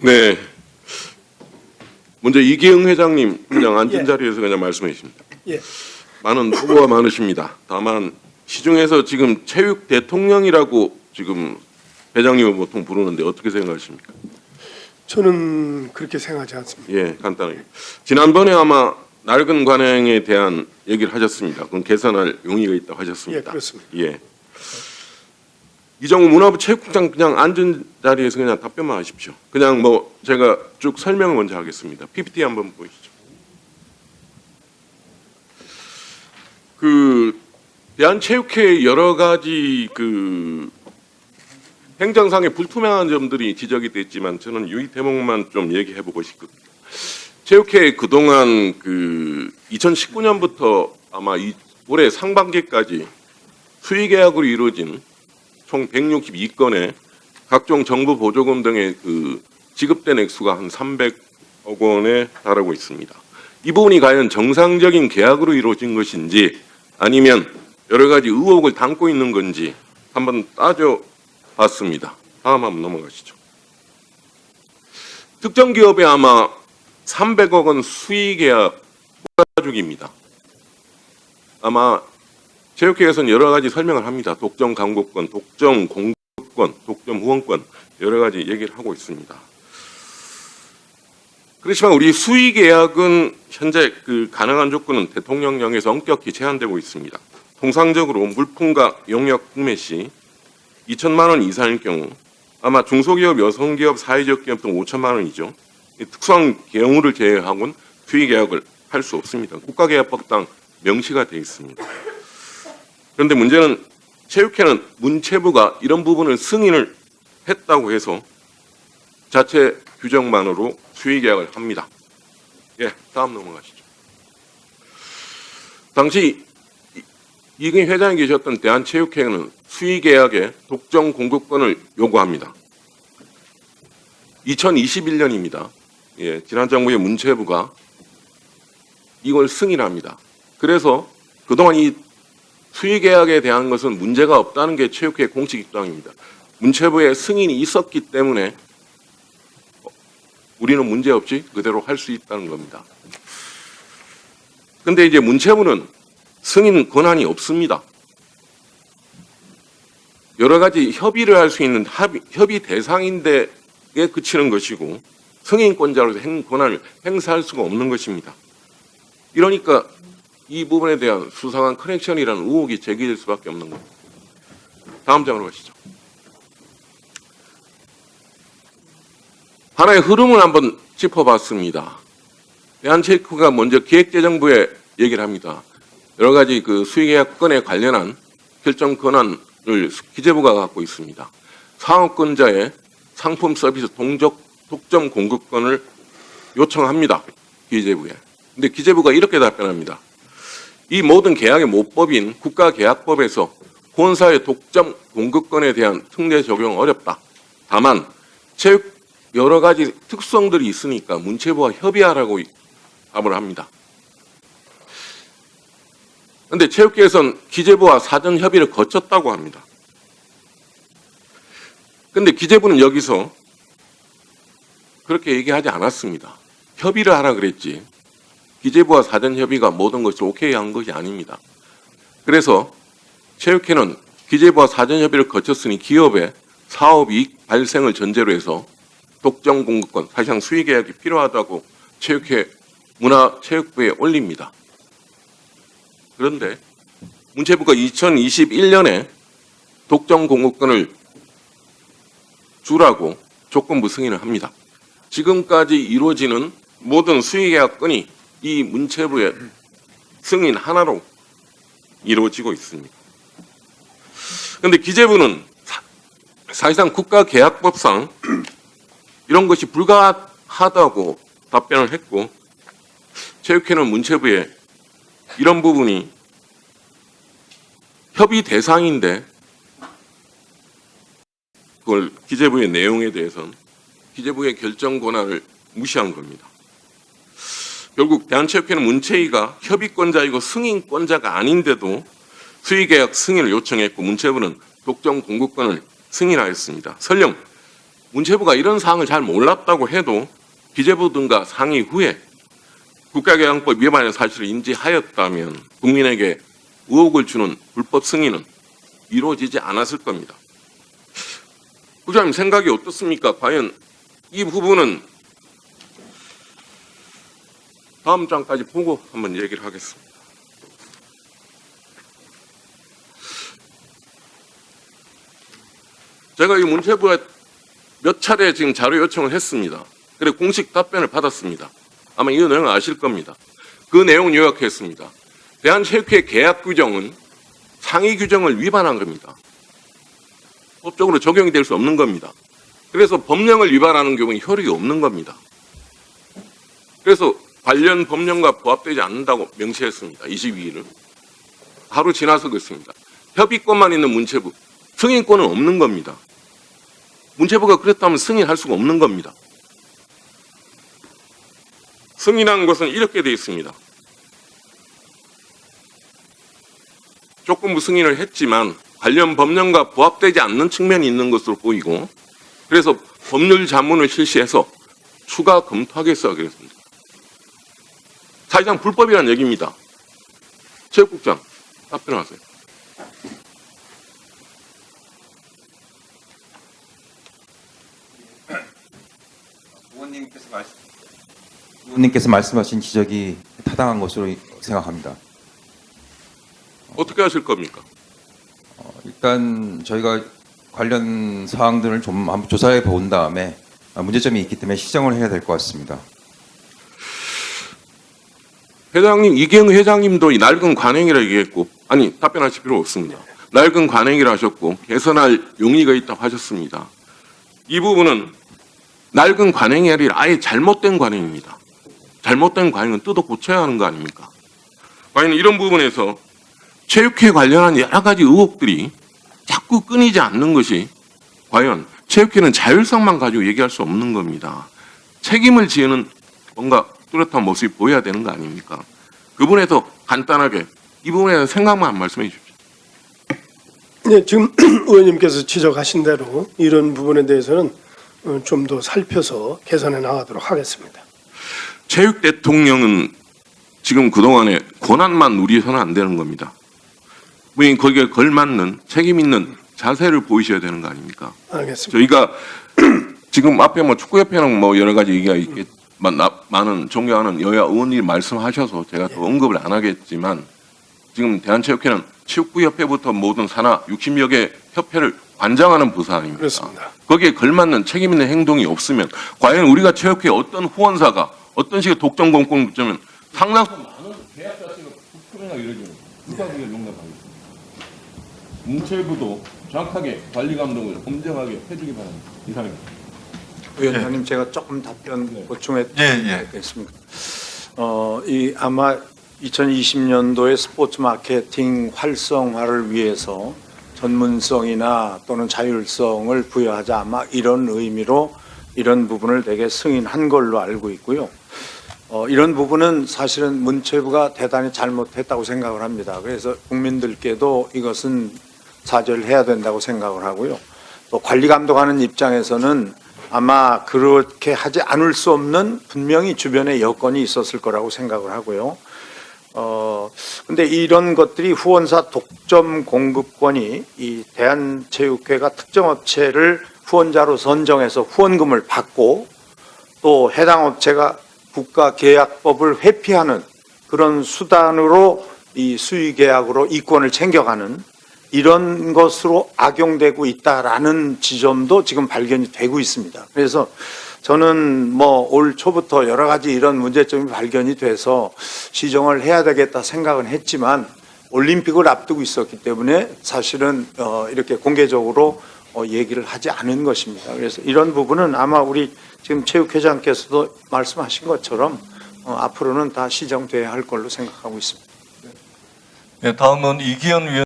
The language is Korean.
네. 먼저 이기영 회장님 그냥 앉은 자리에서 그냥 말씀해 주십니다. 예. 많은 후보가 많으십니다. 다만 시중에서 지금 체육 대통령이라고 지금 회장님을 보통 부르는데 어떻게 생각하십니까? 저는 그렇게 생각하지 않습니다. 예, 간단하게. 지난번에 아마 낡은 관행에 대한 얘기를 하셨습니다. 그건 개선할 용의가 있다고 하셨습니다. 예, 그렇습니다. 예. 이정우 문화부 체육국장 그냥 앉은 자리에서 그냥 답변만 하십시오. 그냥 뭐 제가 쭉 설명을 먼저 하겠습니다. PPT 한번 보시죠. 그 대한체육회 여러 가지 그 행정상의 불투명한 점들이 지적이 됐지만 저는 이 대목만 좀 얘기해 보고 싶거든요. 체육회 그동안 그 2019년부터 아마 올해 상반기까지 수의 계약으로 이루어진 총 162건의 각종 정부 보조금 등의 그 지급된 액수가 한 300억 원에 달하고 있습니다. 이 부분이 과연 정상적인 계약으로 이루어진 것인지 아니면 여러 가지 의혹을 담고 있는 건지 한번 따져봤습니다. 다음 한번 넘어가시죠. 특정 기업에 아마 300억 원 수의 계약 몰아주기입니다. 아마 체육회에서는 여러 가지 설명을 합니다. 독점 광고권, 독점 공급권, 독점 후원권 여러 가지 얘기를 하고 있습니다. 그렇지만 우리 수의 계약은 현재 그 가능한 조건은 대통령령에서 엄격히 제한되고 있습니다. 통상적으로 물품과 용역 구매 시 2천만 원 이상일 경우 아마 중소기업, 여성기업, 사회적 기업 등 5천만 원이죠. 특수한 경우를 제외하고는 수의 계약을 할 수 없습니다. 국가계약법상 명시가 되어 있습니다. 그런데 문제는 체육회는 문체부가 이런 부분을 승인을 했다고 해서 자체 규정만으로 수의 계약을 합니다. 예, 다음 넘어가시죠. 당시 이근희 회장이 계셨던 대한체육회는 수의 계약의 독점 공급권을 요구합니다. 2021년입니다. 예, 지난 정부의 문체부가 이걸 승인합니다. 그래서 그동안 이 수의 계약에 대한 것은 문제가 없다는 게 체육회 공식 입장입니다. 문체부의 승인이 있었기 때문에 우리는 문제없이 그대로 할 수 있다는 겁니다. 그런데 이제 문체부는 승인 권한이 없습니다. 여러 가지 협의를 할 수 있는 협의 대상인데에 그치는 것이고 승인권자로서 권한을 행사할 수가 없는 것입니다. 이러니까 이 부분에 대한 수상한 커넥션이라는 의혹이 제기될 수밖에 없는 겁니다. 다음 장으로 가시죠. 하나의 흐름을 한번 짚어봤습니다. 대한체육회가 먼저 기획재정부에 얘기를 합니다. 여러 가지 그 수의계약건에 관련한 결정 권한을 기재부가 갖고 있습니다. 상업권자의 상품 서비스 독점 공급권을 요청합니다. 기재부에. 근데 기재부가 이렇게 답변합니다. 이 모든 계약의 모법인 국가계약법에서 본사의 독점 공급권에 대한 특례 적용 어렵다. 다만 체육 여러 가지 특성들이 있으니까 문체부와 협의하라고 답을 합니다. 그런데 체육계에서는 기재부와 사전 협의를 거쳤다고 합니다. 그런데 기재부는 여기서 그렇게 얘기하지 않았습니다. 협의를 하라 그랬지. 기재부와 사전 협의가 모든 것을 오케이 한 것이 아닙니다. 그래서 체육회는 기재부와 사전 협의를 거쳤으니 기업의 사업 이익 발생을 전제로 해서 독점 공급권, 사실상 수의 계약이 필요하다고 체육회 문화체육부에 올립니다. 그런데 문체부가 2021년에 독점 공급권을 주라고 조건부 승인을 합니다. 지금까지 이루어지는 모든 수의 계약건이 이 문체부의 승인 하나로 이루어지고 있습니다. 그런데 기재부는 사실상 국가계약법상 이런 것이 불가하다고 답변을 했고 체육회는 문체부에 이런 부분이 협의 대상인데 그걸 기재부의 내용에 대해서는 기재부의 결정 권한을 무시한 겁니다. 결국 대한체육회는 문체위가 협의권자이고 승인권자가 아닌데도 수의계약 승인을 요청했고 문체부는 독점 공급권을 승인하였습니다. 설령 문체부가 이런 사항을 잘 몰랐다고 해도 기재부 등과 상의 후에 국가교양법 위반의 사실을 인지하였다면 국민에게 의혹을 주는 불법 승인은 이루어지지 않았을 겁니다. 국장님 생각이 어떻습니까? 과연 이 부분은 다음 장까지 보고 한번 얘기를 하겠습니다. 제가 이 문체부에 몇 차례 지금 자료 요청을 했습니다. 그래 공식 답변을 받았습니다. 아마 이 내용을 아실 겁니다. 그 내용 요약했습니다. 대한체육회 계약 규정은 상위 규정을 위반한 겁니다. 법적으로 적용이 될 수 없는 겁니다. 그래서 법령을 위반하는 경우에 효력이 없는 겁니다. 그래서 관련 법령과 부합되지 않는다고 명시했습니다. 22일을. 하루 지나서 그렇습니다. 협의권만 있는 문체부, 승인권은 없는 겁니다. 문체부가 그랬다면 승인할 수가 없는 겁니다. 승인한 것은 이렇게 되어 있습니다. 조건부 승인을 했지만 관련 법령과 부합되지 않는 측면이 있는 것으로 보이고 그래서 법률 자문을 실시해서 추가 검토하겠어 그랬습니다. 사실상 불법이라는 얘기입니다. 체육국장 답변하세요. 의원님께서 말씀하신 지적이 타당한 것으로 생각합니다. 어떻게 하실 겁니까? 일단 저희가 관련 사항들을 좀 한번 조사해 본 다음에 문제점이 있기 때문에 시정을 해야 될 것 같습니다. 회장님, 이경우 회장님도 이 낡은 관행이라 얘기했고, 아니, 답변하실 필요 없습니다. 낡은 관행이라 하셨고, 개선할 용의가 있다고 하셨습니다. 이 부분은 낡은 관행이 아니라 아예 잘못된 관행입니다. 잘못된 관행은 뜯어 고쳐야 하는 거 아닙니까? 과연 이런 부분에서 체육회 관련한 여러 가지 의혹들이 자꾸 끊이지 않는 것이 과연 체육회는 자율성만 가지고 얘기할 수 없는 겁니다. 책임을 지는 뭔가 뚜렷한 모습이 보여야 되는 거 아닙니까? 그 부분에서 간단하게 이 부분에 대한 생각만 말씀해 주십시오. 네, 지금 의원님께서 지적하신 대로 이런 부분에 대해서는 좀 더 살펴서 개선해 나가도록 하겠습니다. 체육 대통령은 지금 그동안에 권한만 누리서는 안 되는 겁니다. 분명히 거기에 걸맞는 책임 있는 자세를 보이셔야 되는 거 아닙니까? 알겠습니다. 저희가 지금 앞에 뭐 축구협회랑 뭐 여러 가지 얘기가 있겠지만 많은 존경하는 여야 의원님이 말씀하셔서 제가 또 언급을 안 하겠지만 지금 대한체육회는 축구협회부터 모든 산하 60여 개 협회를 관장하는 부서 아닙니까? 그렇습니다. 거기에 걸맞는 책임 있는 행동이 없으면 과연 우리가 체육회 어떤 후원사가 어떤 식의 독점 공권을 붙자면 상당수 많은 계약 자체가 불투명하게 이루어지는 누가 그걸 용납하겠습니까? 문체부도 정확하게 관리 감독을 엄정하게 해주기 바랍니다. 이상입니다. 위원장님 제가 조금 답변 보충해 예. 되겠습니까? 이 아마 2020년도에 스포츠 마케팅 활성화를 위해서 전문성이나 또는 자율성을 부여하자 아마 이런 의미로 이런 부분을 되게 승인한 걸로 알고 있고요. 이런 부분은 사실은 문체부가 대단히 잘못했다고 생각을 합니다. 그래서 국민들께도 이것은 사죄를 된다고 생각을 하고요. 또 관리 감독하는 입장에서는 아마 그렇게 하지 않을 수 없는 분명히 주변에 여건이 있었을 거라고 생각을 하고요. 근데 이런 것들이 후원사 독점 공급권이 이 대한체육회가 특정 업체를 후원자로 선정해서 후원금을 받고 또 해당 업체가 국가계약법을 회피하는 그런 수단으로 이 수의계약으로 이권을 챙겨가는 이런 것으로 악용되고 있다라는 지점도 지금 발견이 되고 있습니다. 그래서 저는 뭐 올 초부터 여러 가지 이런 문제점이 발견이 돼서 시정을 해야 되겠다 생각은 했지만 올림픽을 앞두고 있었기 때문에 사실은 이렇게 공개적으로 얘기를 하지 않은 것입니다. 그래서 이런 부분은 아마 우리 지금 체육회장께서도 말씀하신 것처럼 앞으로는 다 시정돼야 할 걸로 생각하고 있습니다. 네, 다음은 이기현 위원.